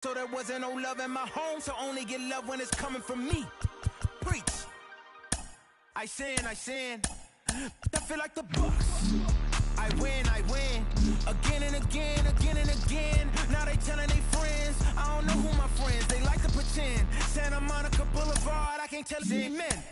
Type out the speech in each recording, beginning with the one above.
So there wasn't no love in my home, so only get love when it's coming from me. Preach. I sin. I feel like the Bucks. I win. Again and again. Now they telling their friends. I don't know who my friends. They like to pretend. Santa Monica Boulevard, I can't tell it's amen.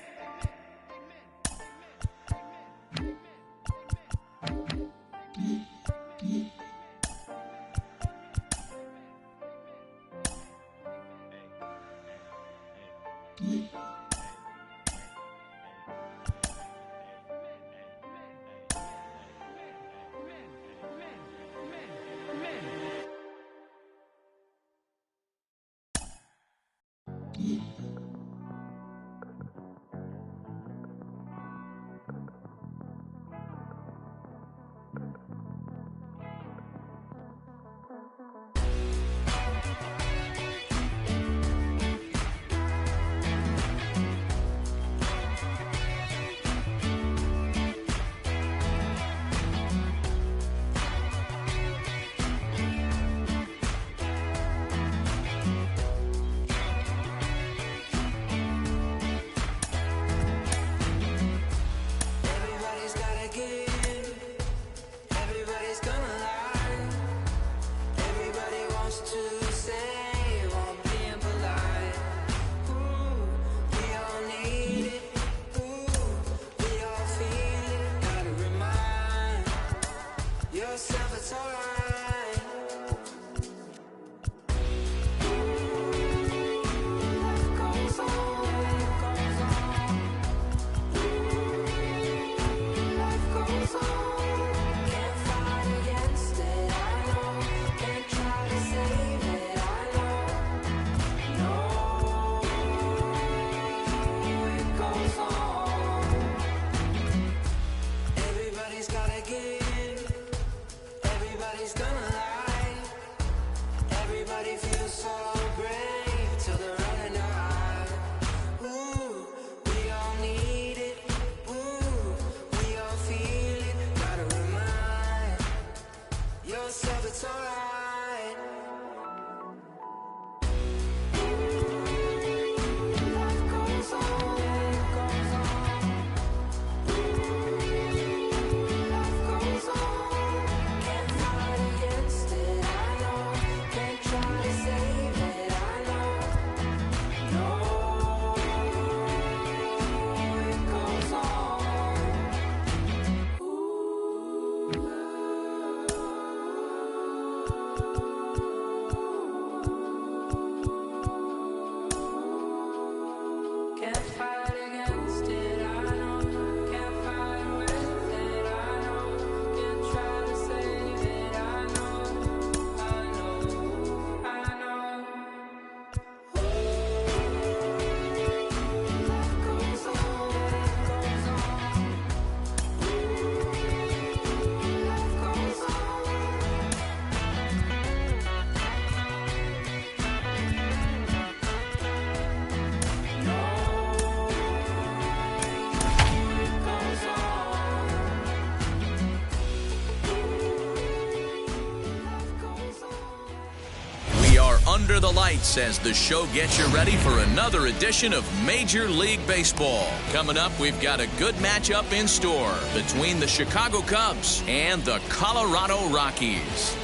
Under the lights as the show gets you ready for another edition of Major League Baseball. Coming up, we've got a good matchup in store between the Chicago Cubs and the Colorado Rockies.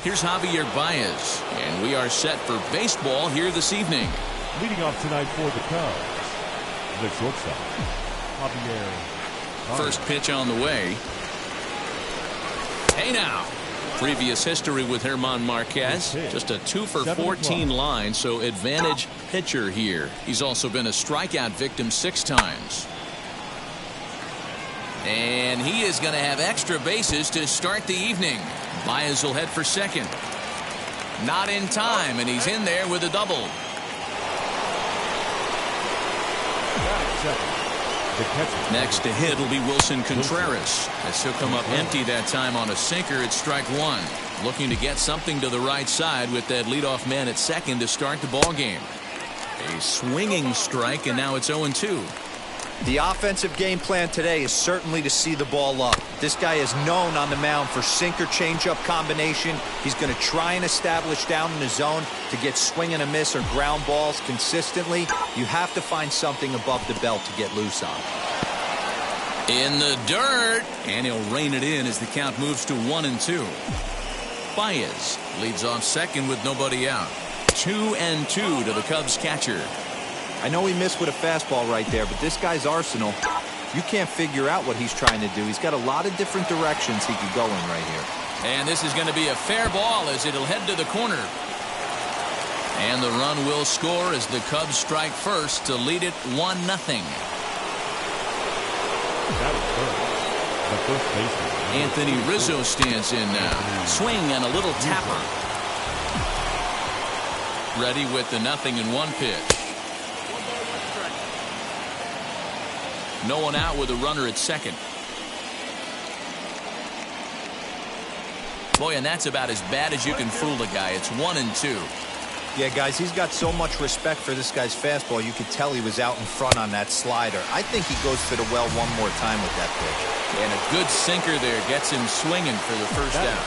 Here's Javier Baez, and we are set for baseball here this evening. Leading off tonight for the Cubs, the shortstop, Javier. First pitch on the way. Hey now. Previous history with German Marquez, just a 2 for 14 line, so advantage pitcher here. He's also been a strikeout victim 6 times. And he is going to have extra bases to start the evening. Baez will head for second. Not in time, and he's in there with a double. The catcher. Next to hit will be Wilson Contreras, as he'll come up empty that time on a sinker at strike one. Looking to get something to the right side with that leadoff man at second to start the ball game. A swinging strike, and now it's 0-2. The offensive game plan today is certainly to see the ball up. This guy is known on the mound for sinker changeup combination. He's going to try and establish down in the zone to get swing and a miss or ground balls consistently. You have to find something above the belt to get loose on. In the dirt, and he'll rein it in as the count moves to 1-2. Baez leads off second with nobody out. 2-2 to the Cubs catcher. I know he missed with a fastball right there, but this guy's arsenal, you can't figure out what he's trying to do. He's got a lot of different directions he could go in right here. And this is going to be a fair ball as it'll head to the corner. And the run will score as the Cubs strike first to lead it 1-0. That is first. The first baseman. Anthony Rizzo stands in now. Swing and a little tapper. Ready with the 0-1 pitch. No one out with a runner at second. Boy, and that's about as bad as you can fool a guy. It's 1-2. Yeah, guys, he's got so much respect for this guy's fastball. You could tell he was out in front on that slider. I think he goes to the well one more time with that pitch. And a good sinker there gets him swinging for the first out.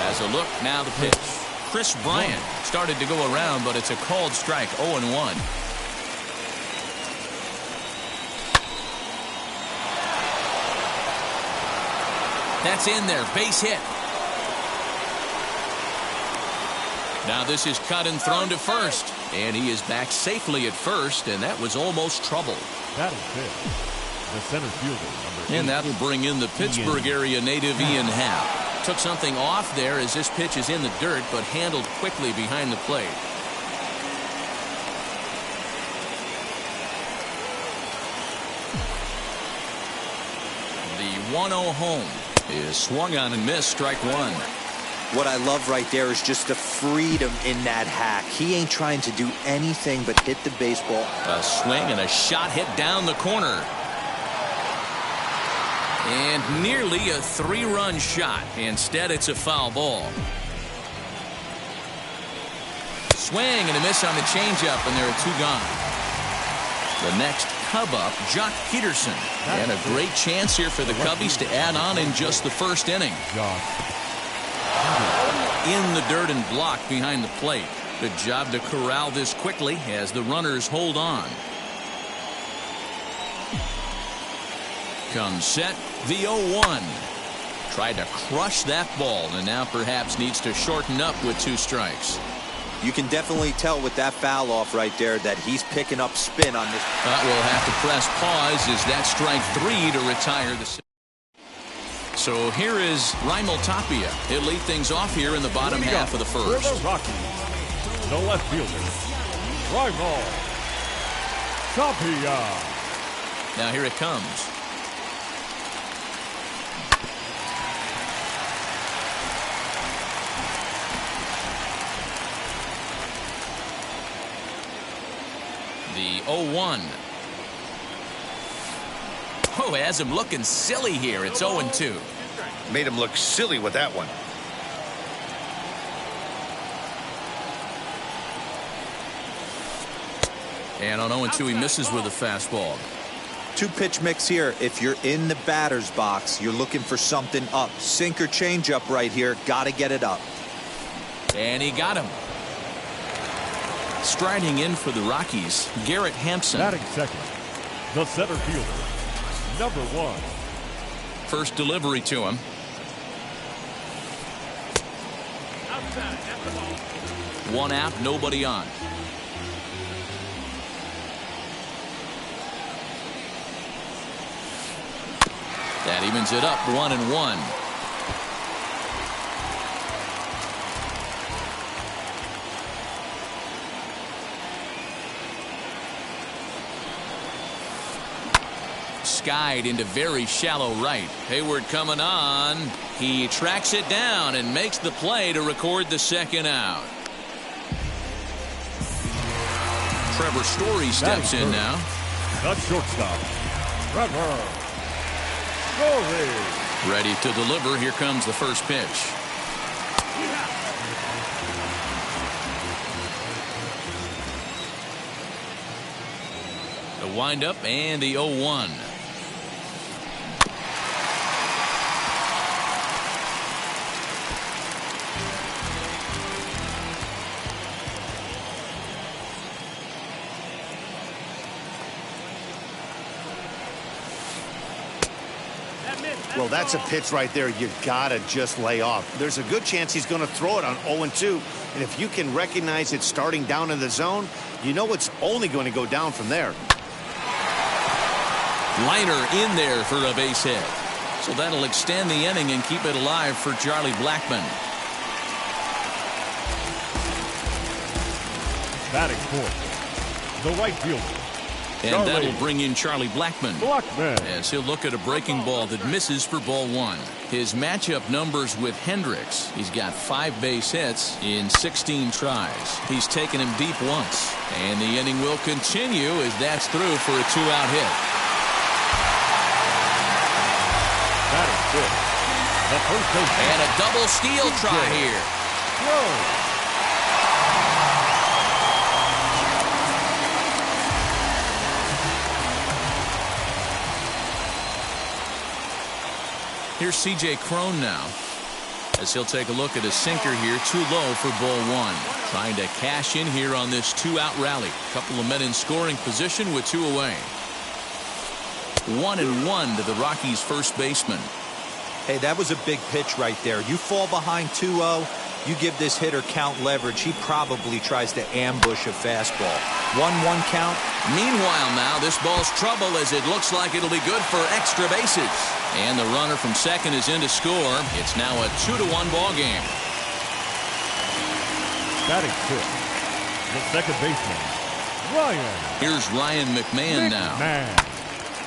As a look, now the pitch. Chris Bryant started to go around, but it's a called strike, 0-1. That's in there, base hit. Now this is cut and thrown to first, and he is back safely at first, and that was almost trouble. That'll fit. The center fielder, number 8. And that'll bring in the Pittsburgh area native Ian Happ. Took something off there as this pitch is in the dirt, but handled quickly behind the plate. The 1-0 home is swung on and missed, strike one. What I love right there is just the freedom in that hack. He ain't trying to do anything but hit the baseball. A swing and a shot hit down the corner. And nearly a 3-run shot. Instead, it's a foul ball. Swing and a miss on the changeup, and there are 2 gone. The next Cub up, Jock Peterson. And a great chance here for the Cubbies to add on in just the first inning. In the dirt and blocked behind the plate. Good job to corral this quickly as the runners hold on. Comes set, the 0-1. Tried to crush that ball and now perhaps needs to shorten up with 2 strikes. You can definitely tell with that foul off right there that he's picking up spin on this. But we'll have to press pause as that strike 3 to retire the. So here is Raimel Tapia. He'll lead things off here in the bottom half of the first. For the Rockies, the left fielder, Raimel Tapia. Now here it comes. The 0-1. Oh, has him looking silly here. It's 0-2. Made him look silly with that one. And on 0-2, he misses with a fastball. 2-pitch mix here. If you're in the batter's box, you're looking for something up. Sinker changeup right here. Got to get it up. And he got him. Striding in for the Rockies, Garrett Hampson. Batting second, the center fielder, number 1. First delivery to him. One out, nobody on. That evens it up, 1-1. Skied into very shallow right. Hayward coming on. He tracks it down and makes the play to record the second out. Trevor Story steps in now. The shortstop, Trevor Story. Ready to deliver. Here comes the first pitch. The windup and the 0-1. Well, that's a pitch right there you gotta just lay off. There's a good chance he's going to throw it on 0-2. And if you can recognize it starting down in the zone, you know it's only going to go down from there. Liner in there for a base hit. So that'll extend the inning and keep it alive for Charlie Blackmon. Batting fourth, the right fielder. And that'll bring in Charlie Blackmon. Blackmon. As he'll look at a breaking ball that misses for ball one. His matchup numbers with Hendricks. He's got 5 base hits in 16 tries. He's taken him deep once. And the inning will continue as that's through for a 2-out hit. Batting fifth, the first baseman. And a double steal try here. Whoa. Here's C.J. Cron now, as he'll take a look at a sinker here, too low for ball one. Trying to cash in here on this 2-out rally. Couple of men in scoring position with 2 away. 1-1 to the Rockies' first baseman. Hey, that was a big pitch right there. You fall behind 2-0, you give this hitter count leverage. He probably tries to ambush a fastball. 1-1 count. Meanwhile now, this ball's trouble as it looks like it'll be good for extra bases. And the runner from second is in to score. It's now a 2-1 ball game. Batting fifth, the second baseman, Ryan. Here's Ryan McMahon now.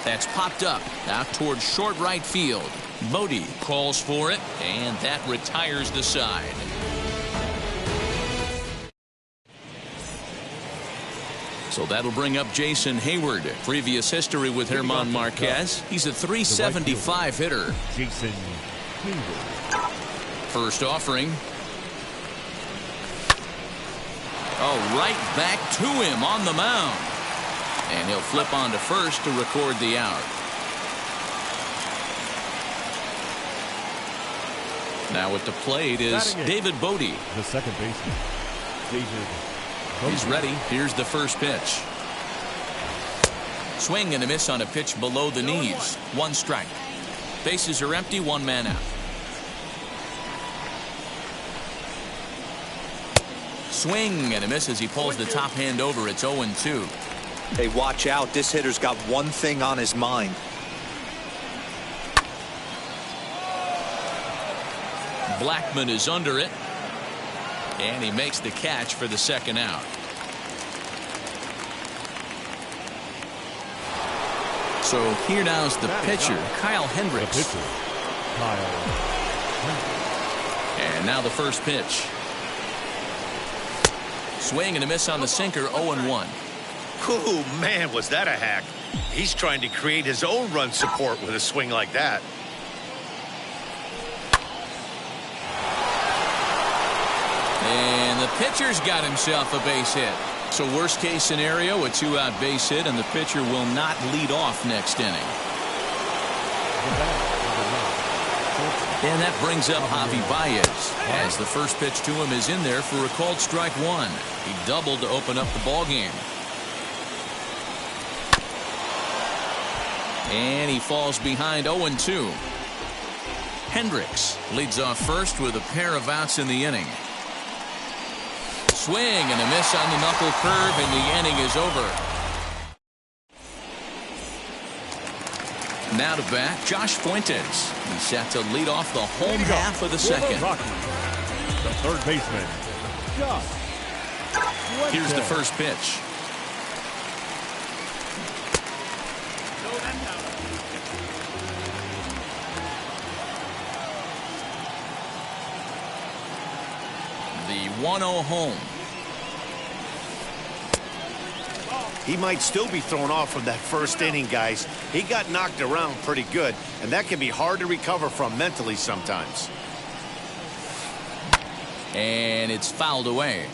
That's popped up out towards short right field. Bodie calls for it, and that retires the side. So that'll bring up Jason Hayward. Previous history with German Marquez. He's a .375 hitter. Jason Hayward. First offering. Oh, right back to him on the mound. And he'll flip on to first to record the out. Now at the plate is David Bodie. The second baseman, David Bodie. He's ready. Here's the first pitch. Swing and a miss on a pitch below the knees. 1 strike. Bases are empty. 1 man out. Swing and a miss as he pulls the top hand over. It's 0-2. Hey, watch out. This hitter's got one thing on his mind. Blackmon is under it. And he makes the catch for the second out. So here now's the pitcher, Kyle Hendricks. The pitcher, Kyle Hendricks. And now the first pitch. Swing and a miss on the sinker, 0-1. Ooh, man, was that a hack. He's trying to create his own run support with a swing like that. And the pitcher's got himself a base hit. So worst case scenario, a 2-out base hit, and the pitcher will not lead off next inning. And that brings up Javi Baez, as the first pitch to him is in there for a called strike 1. He doubled to open up the ball game. And he falls behind 0-2. Hendricks leads off first with a pair of outs in the inning. Swing and a miss on the knuckle curve, and the inning is over. Now to bat, Josh Fuentes. He's set to lead off the home half of the second. The third baseman, Josh Fuentes. Here's the first pitch. The 1-0 home. He might still be thrown off from that first inning, guys. He got knocked around pretty good, and that can be hard to recover from mentally sometimes. And it's fouled away.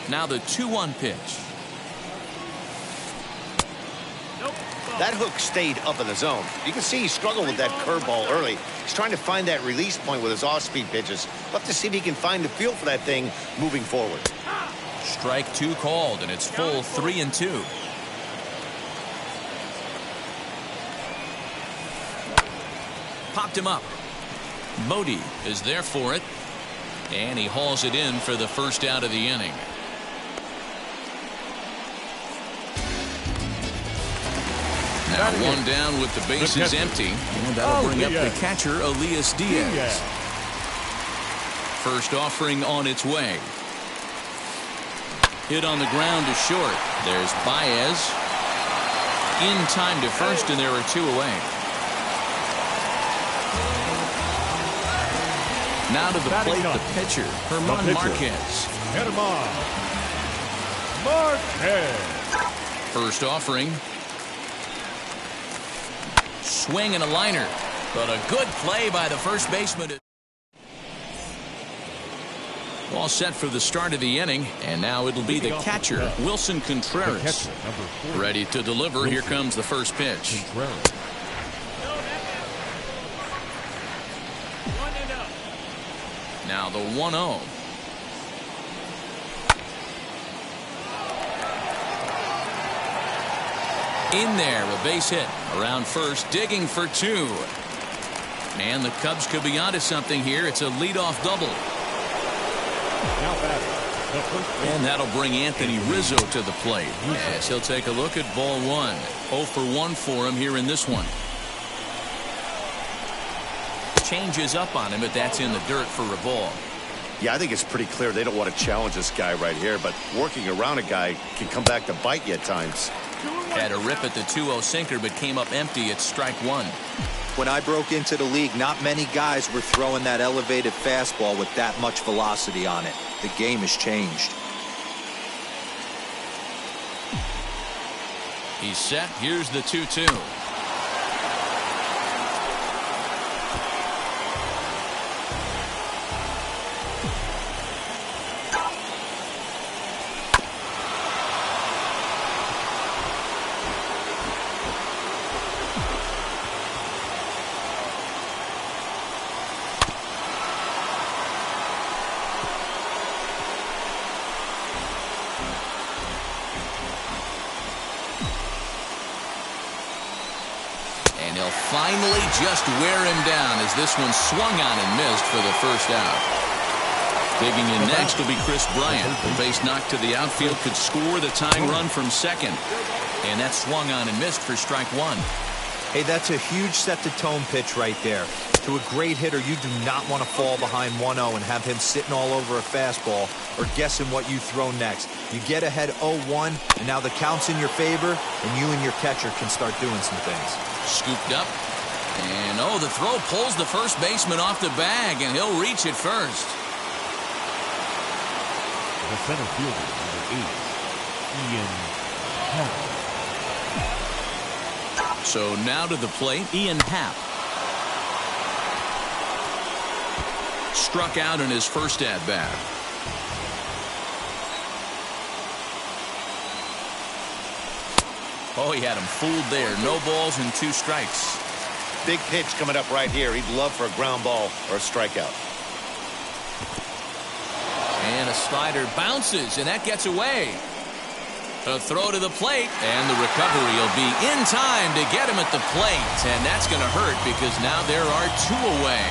Now the 2-1 pitch. That hook stayed up in the zone. You can see he struggled with that curveball early. He's trying to find that release point with his off-speed pitches. We'll have to see if he can find the feel for that thing moving forward. Strike 2 called, and it's full 3-2. Popped him up. Bodie is there for it, and he hauls it in for the first out of the inning. Now one down with the bases empty, and that'll bring up the catcher, Elias Diaz. First offering on its way. Hit on the ground to short. There's Baez. In time to first, and there are 2 away. Now to the plate, the pitcher, Germán Marquez. Germán Marquez. First offering. Swing and a liner, but a good play by the first baseman. All set for the start of the inning, and now it'll be the catcher, Wilson Contreras. Ready to deliver. Here comes the first pitch. Now the 1-0. In there, a base hit. Around first, digging for 2. Man, the Cubs could be onto something here. It's a leadoff double. And that'll bring Anthony Rizzo to the plate. Yes, he'll take a look at ball 1. 0 for 1 for him here in this one. Changes up on him, but that's in the dirt for a ball. Yeah, I think it's pretty clear they don't want to challenge this guy right here, but working around a guy can come back to bite you at times. Had a rip at the 2-0 sinker, but came up empty at strike 1. When I broke into the league, not many guys were throwing that elevated fastball with that much velocity on it. The game has changed. He's set. Here's the 2-2. Finally just wear him down as this one swung on and missed for the first out. Digging in next will be Chris Bryant. The base knock to the outfield could score the tying run from second. And that swung on and missed for strike 1. Hey, that's a huge set-the-tone pitch right there. To a great hitter, you do not want to fall behind 1-0 and have him sitting all over a fastball or guessing what you throw next. You get ahead 0-1, and now the count's in your favor, and you and your catcher can start doing some things. Scooped up. And, the throw pulls the first baseman off the bag, and he'll reach it first. The center fielder, number 8, Ian Happ. So now to the plate, Ian Happ. Struck out in his first at-bat. Oh, he had him fooled there. No balls and 2 strikes. Big pitch coming up right here. He'd love for a ground ball or a strikeout. And a slider bounces, and that gets away. A throw to the plate, and the recovery will be in time to get him at the plate. And that's going to hurt because now there are 2 away.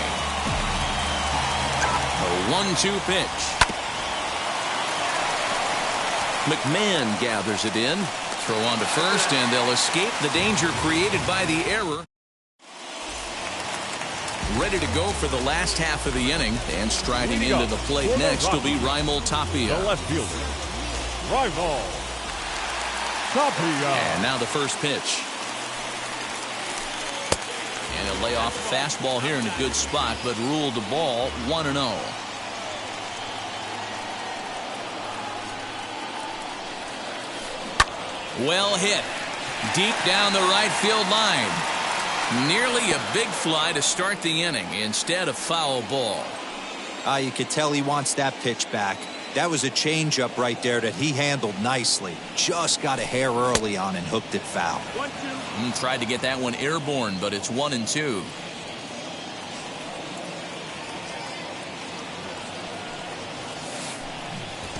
A 1-2 pitch. McMahon gathers it in. Throw on to first, and they'll escape the danger created by the error. Ready to go for the last half of the inning, and striding into the plate next will be Raimel Tapia. The left fielder, Raimel Tapia. And now the first pitch. And he'll lay off a fastball here in a good spot, but ruled the ball 1-0. Well hit. Deep down the right field line. Nearly a big fly to start the inning instead of foul ball. You could tell he wants that pitch back. That was a changeup right there that he handled nicely. Just got a hair early on and hooked it foul. Tried to get that one airborne, but it's 1-2.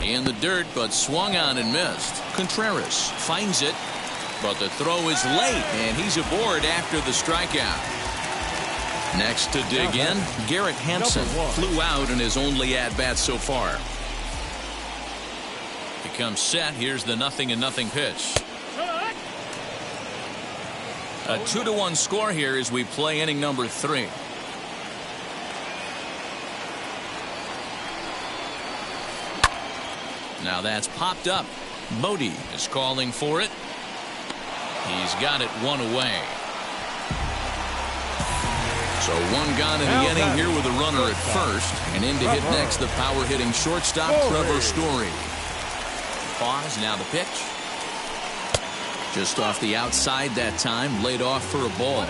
In the dirt, but swung on and missed. Contreras finds it, but the throw is late, and he's aboard after the strikeout. Next to dig in, Garrett Hansen flew out in his only at-bat so far. He comes set. Here's the 0-0 pitch. A 2-1 score here as we play inning number 3. Now that's popped up. Bodie is calling for it. He's got it one away. So one gone in the inning here with a runner at first. And in to hit next, the power-hitting shortstop, Trevor Story. Pause, now the pitch. Just off the outside that time, laid off for a ball.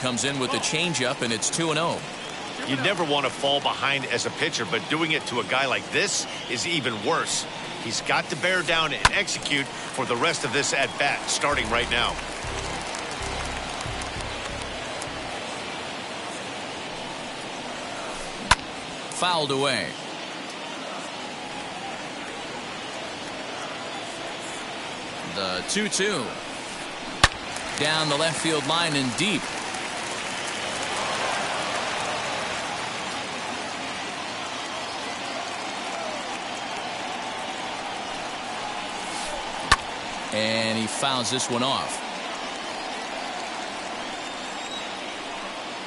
Comes in with the changeup, and it's 2-0. You never want to fall behind as a pitcher, but doing it to a guy like this is even worse. He's got to bear down and execute for the rest of this at-bat, starting right now. Fouled away. The 2-2. Down the left field line and deep. And he fouls this one off.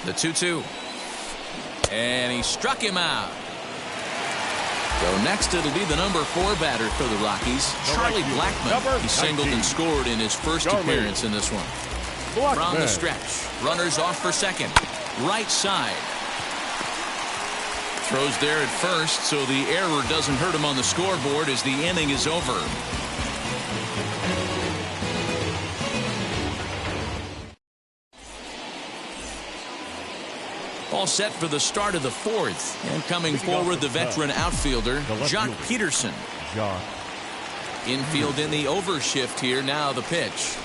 The 2-2. And he struck him out. So next it'll be the number 4 batter for the Rockies, Charlie Blackmon. He singled and scored in his first appearance in this one. From the stretch, runners off for second. Right side. Throws there at first, so the error doesn't hurt him on the scoreboard as the inning is over. All set for the start of the 4th. And coming forward, the veteran outfielder, Jock Peterson. Infield in the overshift here. Now the pitch.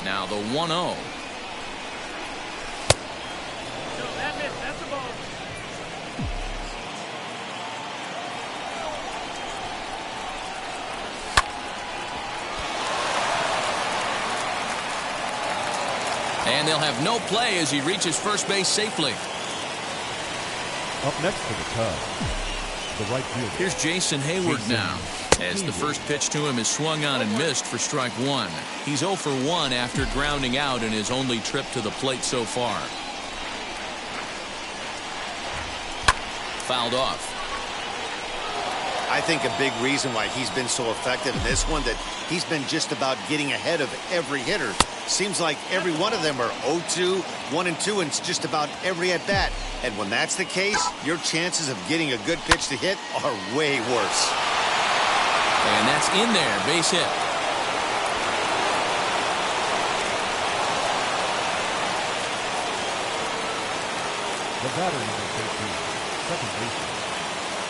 Now the 1-0. That's the ball. And they'll have no play as he reaches first base safely. Up next for the Cubs, the right fielder. Here's Jason Hayward now, as the first pitch to him is swung on and missed for strike 1. He's 0 for 1 after grounding out in his only trip to the plate so far. Fouled off. I think a big reason why he's been so effective in this one, that he's been just about getting ahead of every hitter. Seems like every one of them are 0-2, 1-2, and it's just about every at-bat. And when that's the case, your chances of getting a good pitch to hit are way worse. And that's in there, base hit. The batter number 13, second baseman,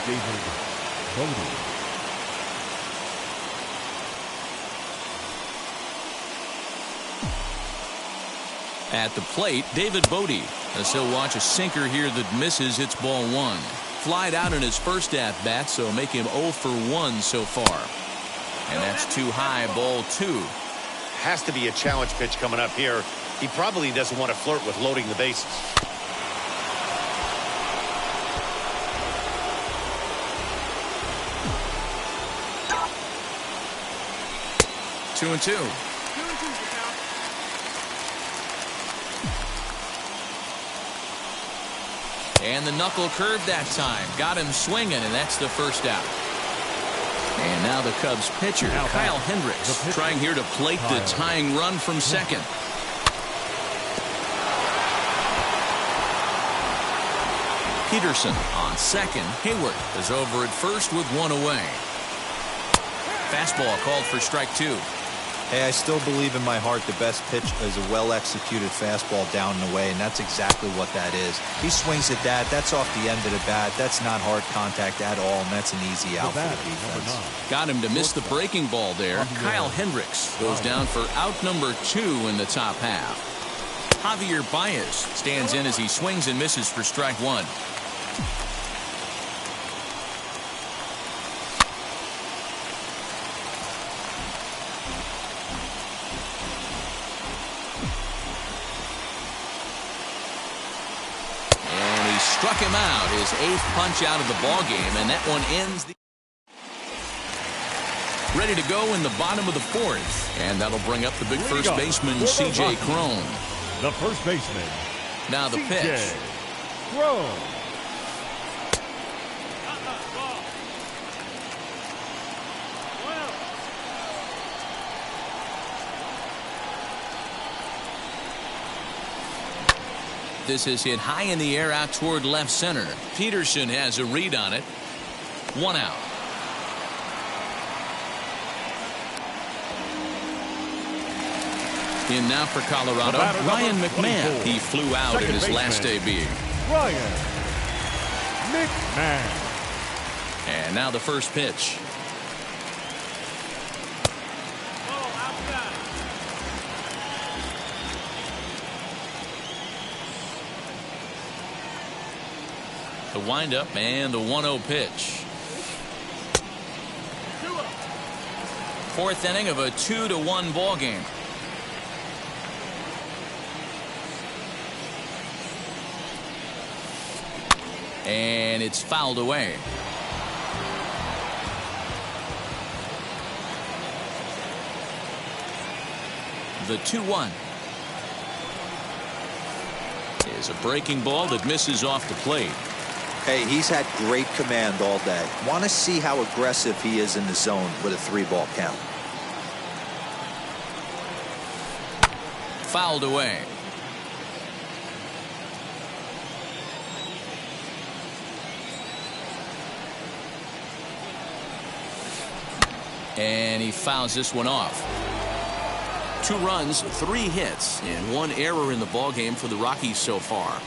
David Bodie. At the plate, David Bodie, as he'll watch a sinker here that misses. It's ball 1. Flied out in his first at-bat, so make him 0 for 1 so far. And that's too high, ball 2. Has to be a challenge pitch coming up here. He probably doesn't want to flirt with loading the bases. Two and two. And the knuckle curve that time. Got him swinging, and that's the first out. And now the Cubs pitcher, Kyle Hendricks, trying here to plate the tying run from second. Peterson on second. Hayward is over at first with one away. Fastball called for strike two. Hey, I still believe in my heart the best pitch is a well-executed fastball down and away, and that's exactly what that is. He swings at that. That's off the end of the bat. That's not hard contact at all, and that's an easy out for the defense. Got him to miss the breaking ball there. Kyle Hendricks goes down for out number 2 in the top half. Javier Baez stands in as he swings and misses for strike 1. Struck him out, his 8th punch out of the ball game, and that one ends the. Ready to go in the bottom of the 4th, and that'll bring up the big first baseman, C.J. Cron. The first baseman. Now the pitch. Cron. This is hit high in the air out toward left center. Peterson has a read on it. 1 out. In now for Colorado, Ryan McMahon. He flew out in his last debut. Ryan McMahon. And now the first pitch. The windup and the 1-0 pitch. 4th inning of a 2-1 ball game. And it's fouled away. The 2-1 is a breaking ball that misses off the plate. Hey, he's had great command all day. Want to see how aggressive he is in the zone with a 3-ball count. Fouled away. And he fouls this one off. 2 runs, 3 hits, and 1 error in the ballgame for the Rockies so far.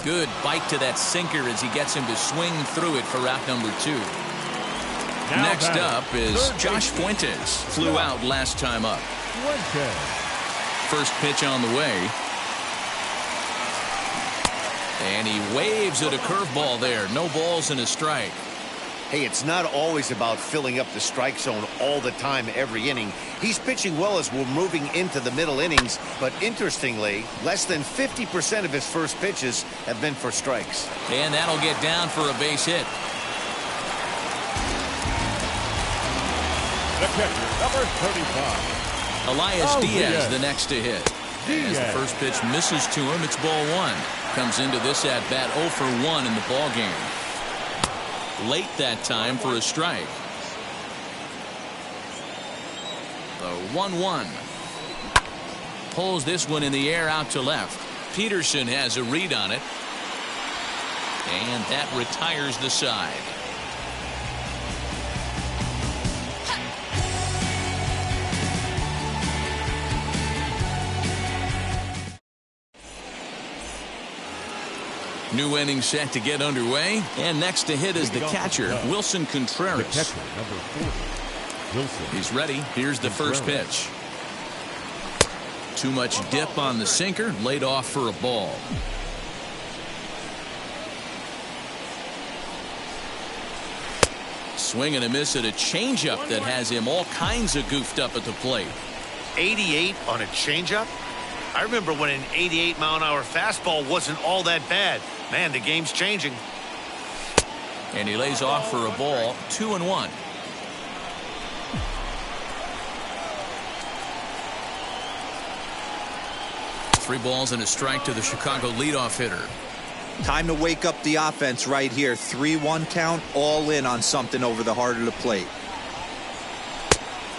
Good bite to that sinker as he gets him to swing through it for out number 2. Next up is Josh Fuentes. Flew out last time up. First pitch on the way. And he waves at a curveball there. No balls and a strike. Hey, it's not always about filling up the strike zone all the time every inning. He's pitching well as we're moving into the middle innings, but interestingly, less than 50% of his first pitches have been for strikes. And that'll get down for a base hit. The catcher, number 35. Elias Diaz, the next to hit. As the first pitch misses to him, it's ball 1. Comes into this at bat 0 for 1 in the ball game. Late that time for a strike. The 1-1. Pulls this one in the air out to left. Peterson has a read on it. And that retires the side. New inning set to get underway, and next to hit is the catcher, Wilson Contreras. The catcher, number 40, Wilson. He's ready. Here's the first pitch. Too much dip on the sinker, laid off for a ball. Swing and a miss at a changeup that has him all kinds of goofed up at the plate. 88 on a changeup? I remember when an 88-mile-an-hour fastball wasn't all that bad. Man, the game's changing. And he lays off for a ball, 2-1. Three balls and a strike to the Chicago leadoff hitter. Time to wake up the offense right here. 3-1 count, all in on something over the heart of the plate.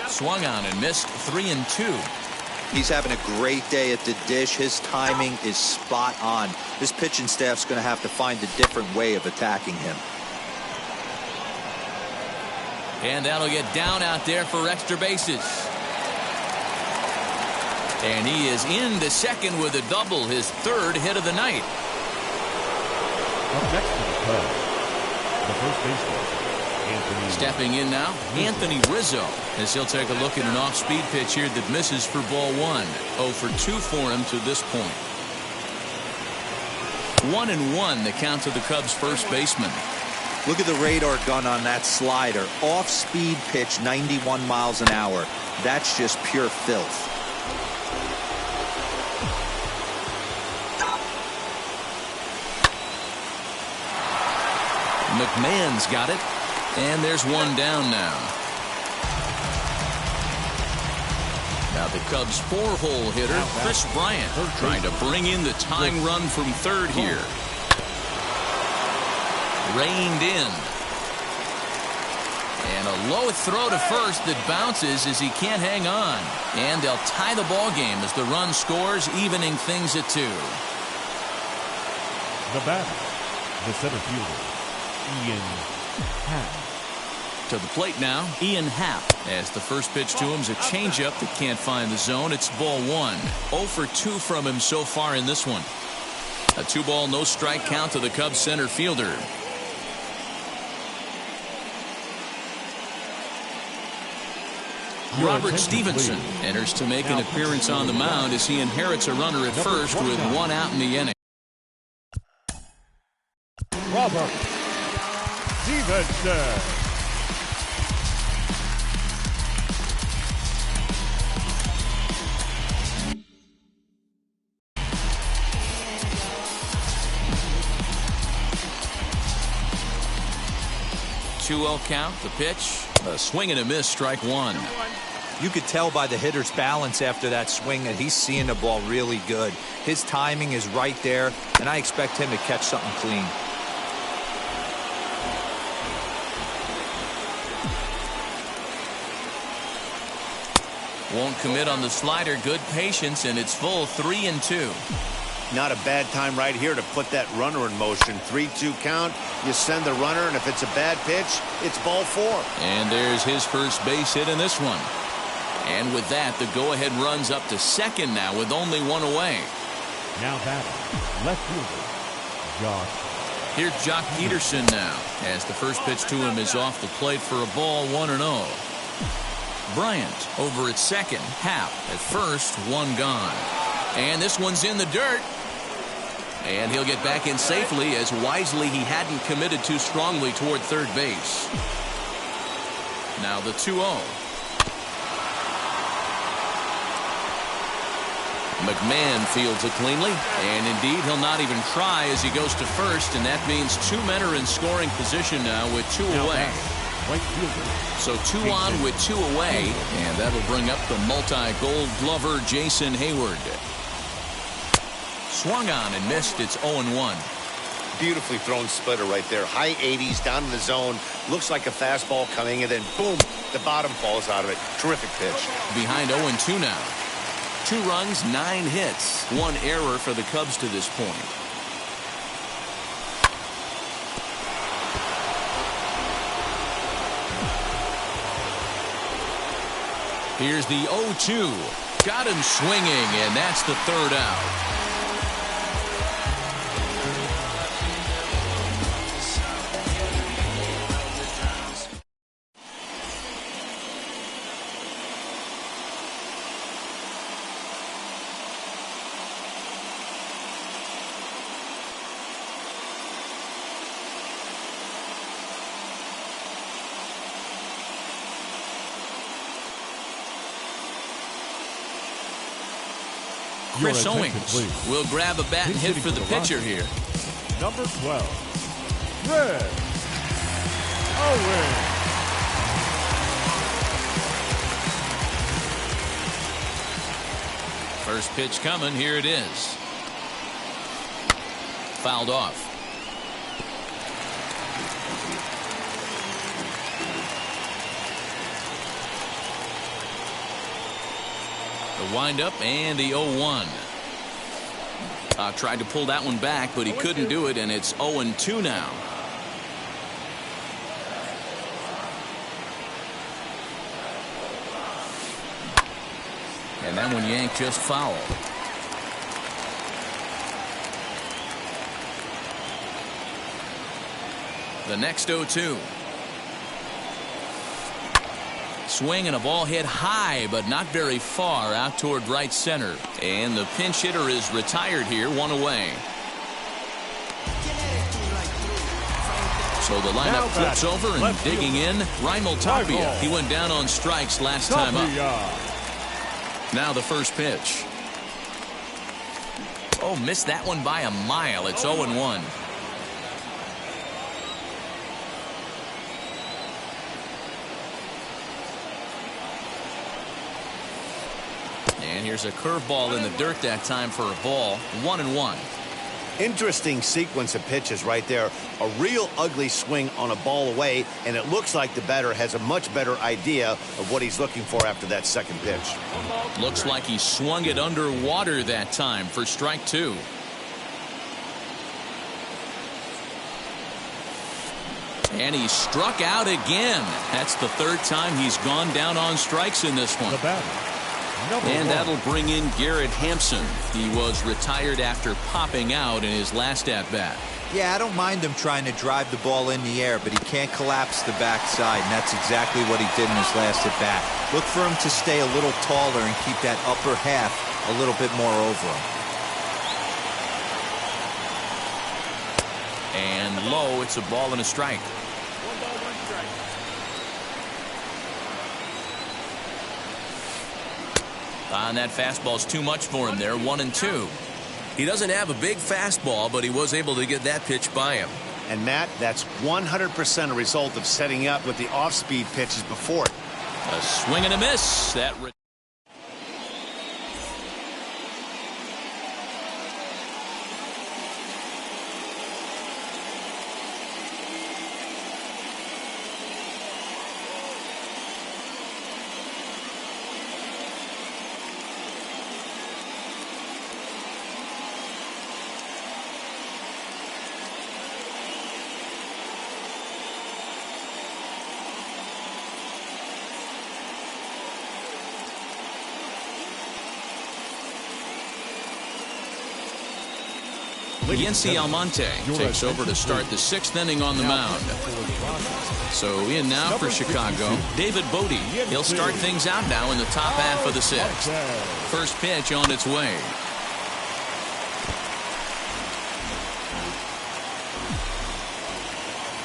Swung on and missed, 3-2. He's having a great day at the dish. His timing is spot on. This pitching staff's going to have to find a different way of attacking him. And that'll get down out there for extra bases. And he is into second with a double, his third hit of the night. Up next to the Cubs, the first baseman, Anthony. Stepping in now, Anthony Rizzo, as he'll take a look at an off-speed pitch here that misses for ball one. 0 for 2 for him to this point. 1-1 the count to the Cubs first baseman. Look at the radar gun on that slider. Off-speed pitch, 91 miles an hour. That's just pure filth. McMahon's got it, and there's one down now. Now the Cubs' 4-hole hitter, Chris Bryant, trying to bring in the tying run from third here. Reined in. And a low throw to first that bounces as he can't hang on. And they'll tie the ball game as the run scores, evening things at 2. The batter, the center fielder, Ian Happ. To the plate now, Ian Happ. As the first pitch to him is a changeup that can't find the zone. It's ball 1. 0 for 2 from him so far in this one. A 2-ball, no strike count to the Cubs center fielder. Robert Stevenson enters to make an appearance on the mound as he inherits a runner at first with 1 out in the inning. Robert Stevenson. Two-0 count, the pitch, a swing and a miss, strike 1. You could tell by the hitter's balance after that swing that he's seeing the ball really good. His timing is right there, and I expect him to catch something clean. Won't commit on the slider. Good patience, and it's full 3-2. Not a bad time right here to put that runner in motion. 3-2 count. You send the runner, and if it's a bad pitch, it's ball 4. And there's his first base hit in this one. And with that, the go-ahead runs up to second now with only 1 away. Now batting, left fielder, Josh. Here's Jock Peterson now, as the first pitch to him is off the plate for a ball, 1-0. Bryant over at second. Happ at first, 1 gone. And this one's in the dirt. And he'll get back in safely, as wisely he hadn't committed too strongly toward third base. Now the 2-0. McMahon fields it cleanly, and indeed he'll not even try as he goes to first, and that means 2 men are in scoring position now with 2 away. So 2 on with 2 away, and that'll bring up the multi-gold glover Jason Hayward. Swung on and missed. It's 0-1. Beautifully thrown splitter right there. High 80s down in the zone. Looks like a fastball coming, and then boom, the bottom falls out of it. Terrific pitch. Behind 0-2 now. 2 runs, 9 hits. 1 error for the Cubs to this point. Here's the 0-2. Got him swinging, and that's the 3rd out. Chris Owings will grab a bat and hit for the pitcher here. Number 12, Chris Owings. First pitch coming. Here it is. Fouled off. The windup and the 0-1. Tried to pull that one back, but he couldn't do it, and it's 0-2 now. And that one yanked just foul. The next 0-2. Swing and a ball hit high, but not very far out toward right center. And the pinch hitter is retired here, one away. So the lineup flips over and digging in, Raimel Tapia. He went down on strikes last time up. Now the first pitch. Oh, missed that one by a mile. It's 0-1. And here's a curveball in the dirt that time for a ball. 1-1. Interesting sequence of pitches right there. A real ugly swing on a ball away, and it looks like the batter has a much better idea of what he's looking for after that second pitch. Looks like he swung it underwater that time for strike 2. And he struck out again. That's the third time he's gone down on strikes in this one. The batter, and that'll bring in Garrett Hampson. He was retired after popping out in his last at-bat. Yeah, I don't mind him trying to drive the ball in the air, but he can't collapse the backside, and that's exactly what he did in his last at-bat. Look for him to stay a little taller and keep that upper half a little bit more over him. And low, it's a ball and a strike. And that fastball's too much for him there. 1-2. He doesn't have a big fastball, but he was able to get that pitch by him. And Matt, that's 100% a result of setting up with the off-speed pitches before it. A swing and a miss. That Yency Almonte takes over to start the 6th inning on the mound. So in now for Chicago, David Bodie. He'll start things out now in the top half of the 6th. First pitch on its way.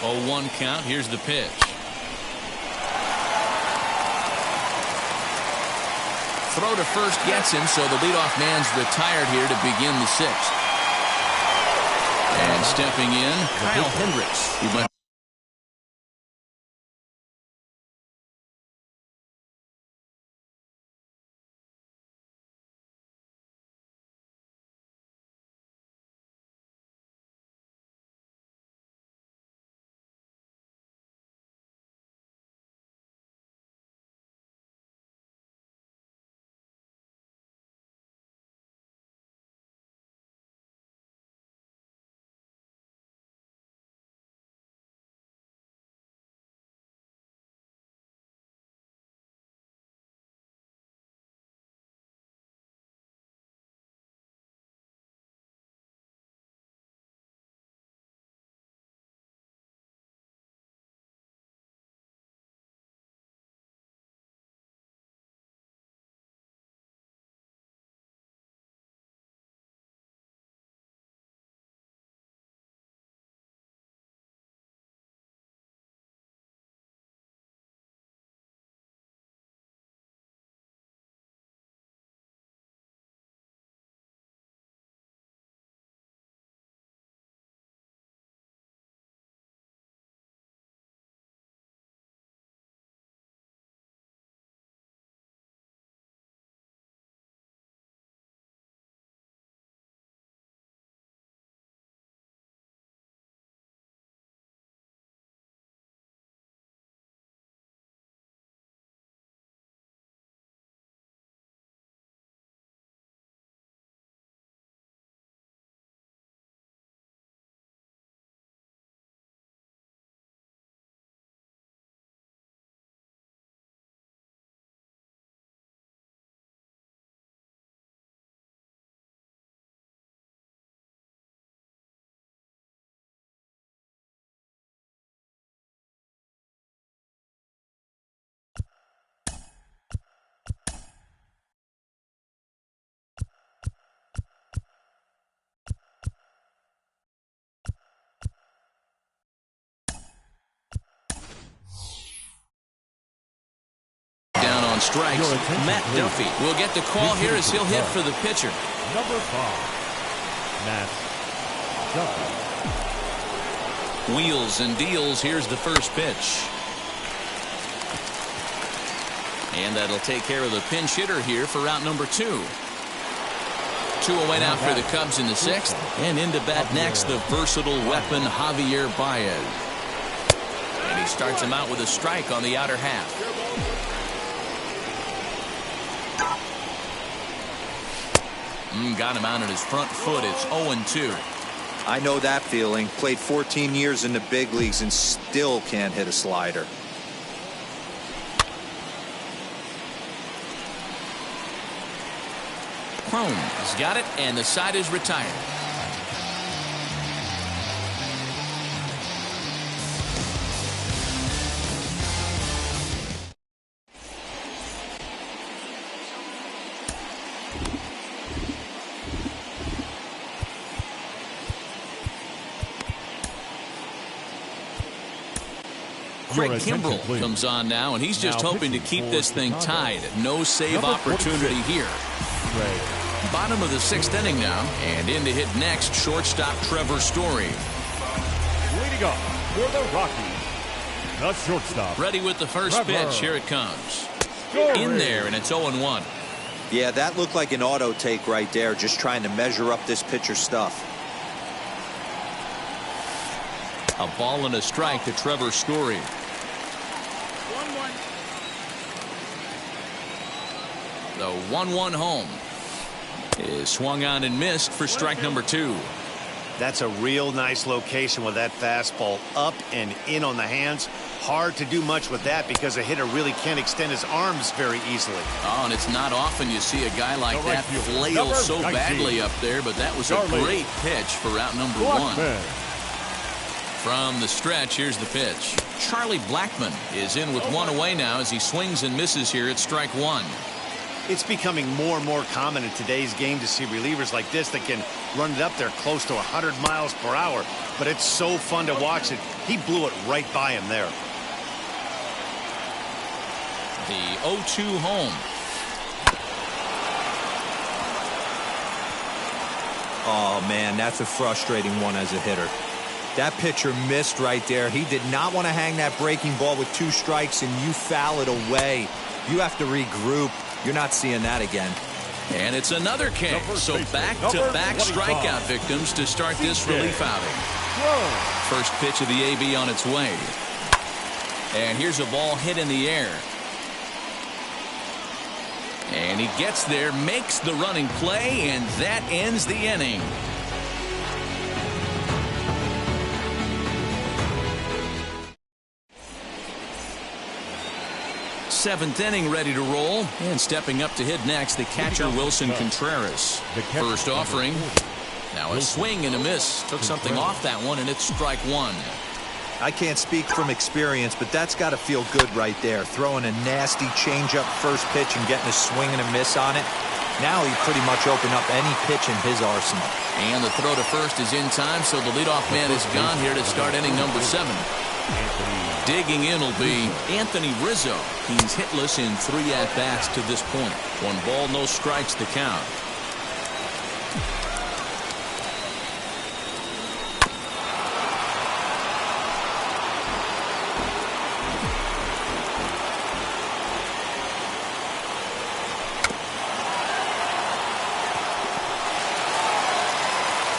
Oh, 1 count. Here's the pitch. Throw to first gets him, so the leadoff man's retired here to begin the 6th. And stepping in, Kyle Hendricks. On strikes, Matt Duffy will get the call here as he'll hit for the pitcher. Number 5, Matt Duffy. Wheels and deals. Here's the first pitch. And that'll take care of the pinch hitter here for route number 2. 2 away now for the Cubs in the 6th. And into bat next, the versatile weapon Javier Baez. And he starts him out with a strike on the outer half. Got him out on his front foot. It's 0-2. I know that feeling. Played 14 years in the big leagues and still can't hit a slider. Chrome has got it, and the side is retired. Craig Kimbrell comes on now, and he's just hoping to keep this thing tied. No save opportunity here. Bottom of the 6th inning now, and in to hit next, shortstop Trevor Story. Leading off for the Rockies, the shortstop. Ready with the first pitch. Here it comes. In there, and it's 0-1. Yeah, that looked like an auto take right there, just trying to measure up this pitcher's stuff. A ball and a strike to Trevor Story. 1-1. The 1-1 home is swung on and missed for strike number 2. That's a real nice location with that fastball up and in on the hands. Hard to do much with that because a hitter really can't extend his arms very easily. Oh, and it's not often you see a guy like that flail so badly up there, but that was a great pitch for route number 1. From the stretch, here's the pitch. Charlie Blackmon is in with 1 away now as he swings and misses here at strike 1. It's becoming more and more common in today's game to see relievers like this that can run it up there close to 100 miles per hour. But it's so fun to watch it. He blew it right by him there. The 0-2 home. Oh, man, that's a frustrating one as a hitter. That pitcher missed right there. He did not want to hang that breaking ball with 2 strikes, and you foul it away. You have to regroup. You're not seeing that again. And it's another K. So back-to-back strikeout victims to start this relief outing. First pitch of the AB on its way. And here's a ball hit in the air. And he gets there, makes the running play, and that ends the inning. 7th inning ready to roll, and stepping up to hit next, the catcher Wilson Contreras. First offering. Now a swing and a miss. Took something off that one, and it's strike 1. I can't speak from experience, but that's got to feel good right there. Throwing a nasty changeup first pitch and getting a swing and a miss on it. Now he pretty much opened up any pitch in his arsenal. And the throw to first is in time, so the leadoff man is gone here to start inning number 7. Digging in will be Anthony Rizzo. He's hitless in 3 at-bats to this point. 1 ball, no strikes to count.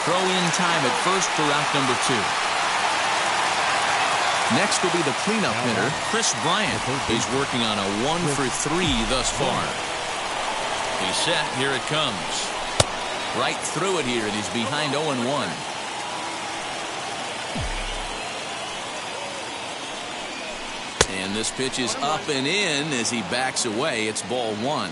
Throw in time at first for out number 2. Next will be the cleanup hitter, Chris Bryant. He's working on a 1-for-3 thus far. He's set. Here it comes. Right through it here, and he's behind 0-1. And this pitch is up and in as he backs away. It's ball 1.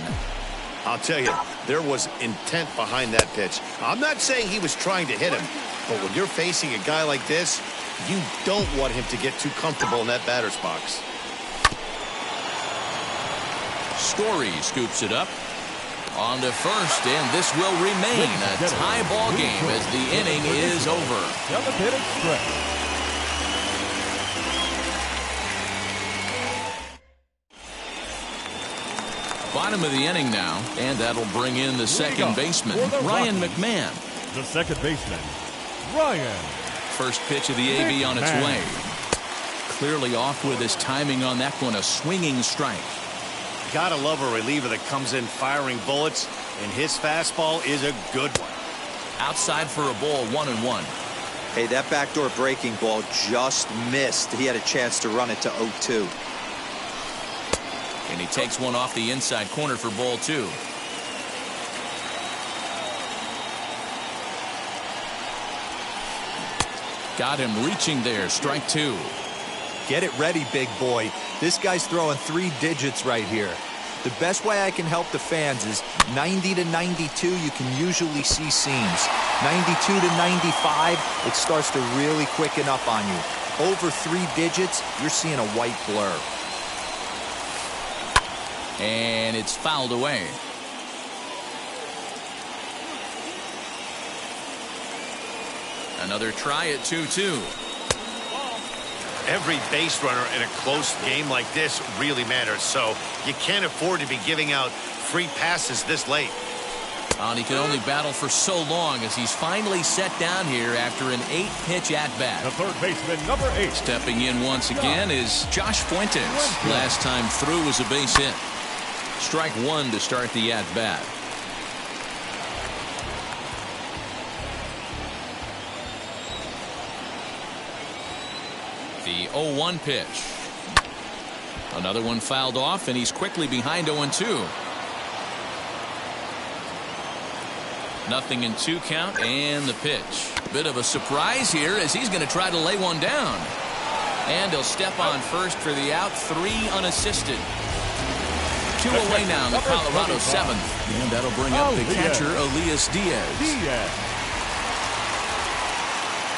I'll tell you, there was intent behind that pitch. I'm not saying he was trying to hit him, but when you're facing a guy like this, you don't want him to get too comfortable in that batter's box. Story scoops it up on to first, and this will remain a tie ball game as the inning is over. 7th inning stretch. Bottom of the inning now, and that'll bring in the second baseman, Ryan McMahon. The second baseman, Ryan. First pitch of the AB on its way. Clearly off with his timing on that one, a swinging strike. Gotta love a reliever that comes in firing bullets, and his fastball is a good one. Outside for a ball, 1-1. Hey, that backdoor breaking ball just missed. He had a chance to run it to 0-2. And he takes one off the inside corner for ball 2. Got him reaching there, strike 2. Get it ready, big boy. This guy's throwing 3 digits right here. The best way I can help the fans is 90 to 92, you can usually see seams. 92 to 95, it starts to really quicken up on you. Over 3 digits, you're seeing a white blur. And it's fouled away. Another try at 2-2. Every base runner in a close game like this really matters, so you can't afford to be giving out free passes this late. And he can only battle for so long as he's finally set down here after an 8-pitch at-bat. The third baseman, number 8. Stepping in once again is Josh Fuentes. Last time through was a base hit. Strike 1 to start the at-bat. The 0-1 pitch. Another one fouled off, and he's quickly behind 0-2. Nothing in 2 count, and the pitch. Bit of a surprise here as he's going to try to lay one down. And he'll step on first for the out, 3 unassisted. 2 away now in the Colorado 7th. And that'll bring up the catcher, Elias Diaz.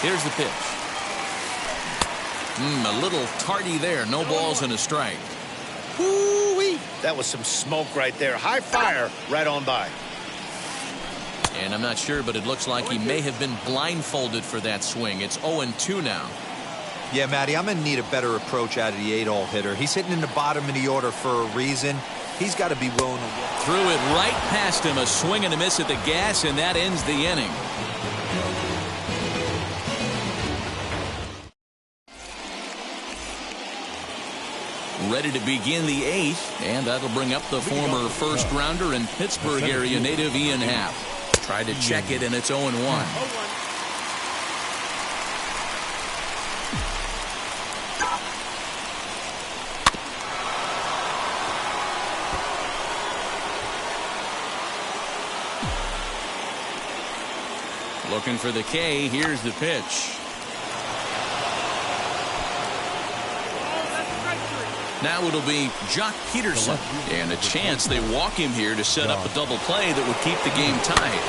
Here's the pitch. A little tardy there. No balls and a strike. Woo-wee. That was some smoke right there. High fire right on by. And I'm not sure, but it looks like he may have been blindfolded for that swing. It's 0-2 now. Yeah, Matty, I'm going to need a better approach out of the 8-hole hitter. He's hitting in the bottom of the order for a reason. He's got to be willing to... Threw it right past him. A swing and a miss at the gas, and that ends the inning. Ready to begin the 8th, and that'll bring up the former first-rounder and Pittsburgh area native Ian Happ. Tried to check it, and it's 0-1. Looking for the K. Here's the pitch. Now it'll be Jock Peterson, and a chance they walk him here to set up a double play that would keep the game tied.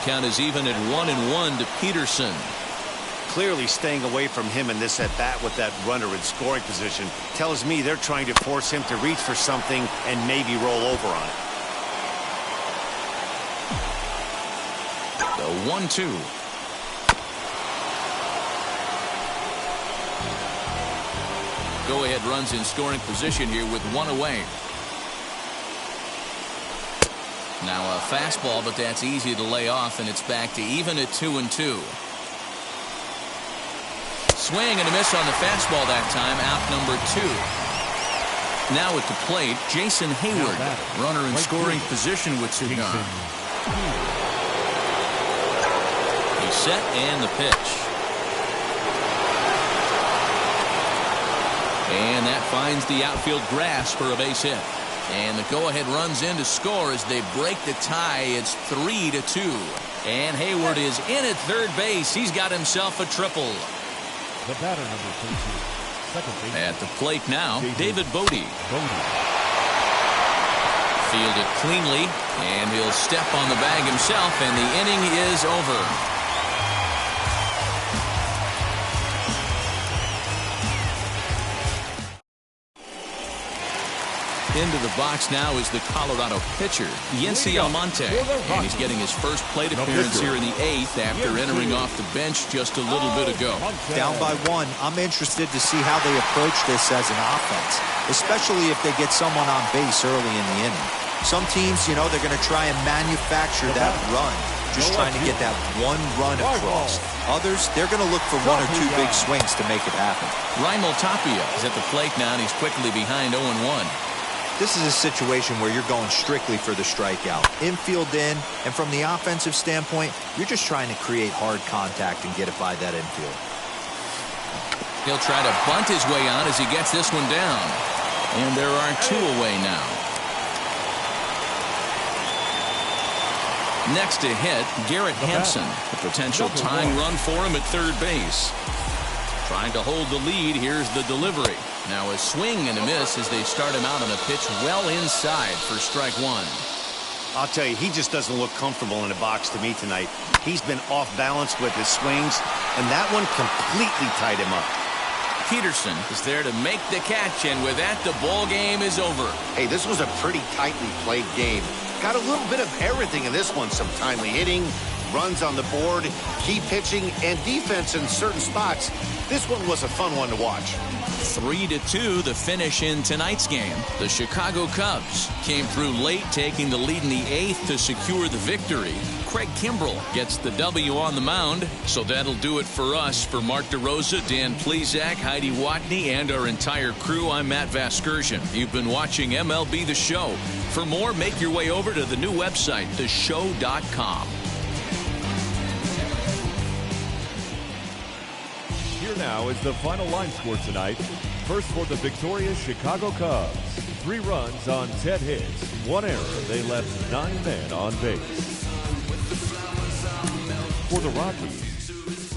Count is even at 1-1 to Peterson. Clearly staying away from him in this at-bat with that runner in scoring position tells me they're trying to force him to reach for something and maybe roll over on it. 1-2. Go ahead runs in scoring position here with 1 away. Now a fastball, but that's easy to lay off, and it's back to even at 2-2. Swing and a miss on the fastball that time, out number 2. Now at the plate, Jason Hayward, runner in scoring position with 2 gone. Set and the pitch. And that finds the outfield grass for a base hit. And the go-ahead runs in to score as they break the tie. It's 3-2. And Hayward is in at third base. He's got himself a triple. The batter, number 32. Second base. At the plate now, David Bodie. Fielded cleanly, and he'll step on the bag himself, and the inning is over. Into the box now is the Colorado pitcher, Yency Almonte. And he's getting his first plate appearance here in the 8th after entering off the bench just a little bit ago. Down by 1, I'm interested to see how they approach this as an offense, especially if they get someone on base early in the inning. Some teams, you know, they're going to try and manufacture that run, just trying to get that one run across. Others, they're going to look for 1 or 2 big swings to make it happen. Raimel Tapia is at the plate now, and he's quickly behind 0-1. This is a situation where you're going strictly for the strikeout. Infield in, and from the offensive standpoint, you're just trying to create hard contact and get it by that infield. He'll try to bunt his way on as he gets this one down. And there are 2 away now. Next to hit, Garrett Hampson. A potential tying run for him at third base. Trying to hold the lead. Here's the delivery. Now a swing and a miss as they start him out on a pitch well inside for strike 1. I'll tell you, he just doesn't look comfortable in the box to me tonight. He's been off balance with his swings, and that one completely tied him up. Peterson is there to make the catch, and with that, the ball game is over. Hey, this was a pretty tightly played game. Got a little bit of everything in this one. Some timely hitting, runs on the board, key pitching, and defense in certain spots. This one was a fun one to watch. 3-2 the finish in tonight's game. The Chicago Cubs came through late, taking the lead in the 8th to secure the victory. Craig Kimbrell gets the W on the mound. So that'll do it for us. For Mark DeRosa, Dan Plesac, Heidi Watney, and our entire crew, I'm Matt Vasgersian. You've been watching MLB The Show. For more, make your way over to the new website, theshow.com. Here now is the final line score tonight. First for the victorious Chicago Cubs. 3 runs on 10 hits. 1 error. They left 9 men on base. For the Rockies,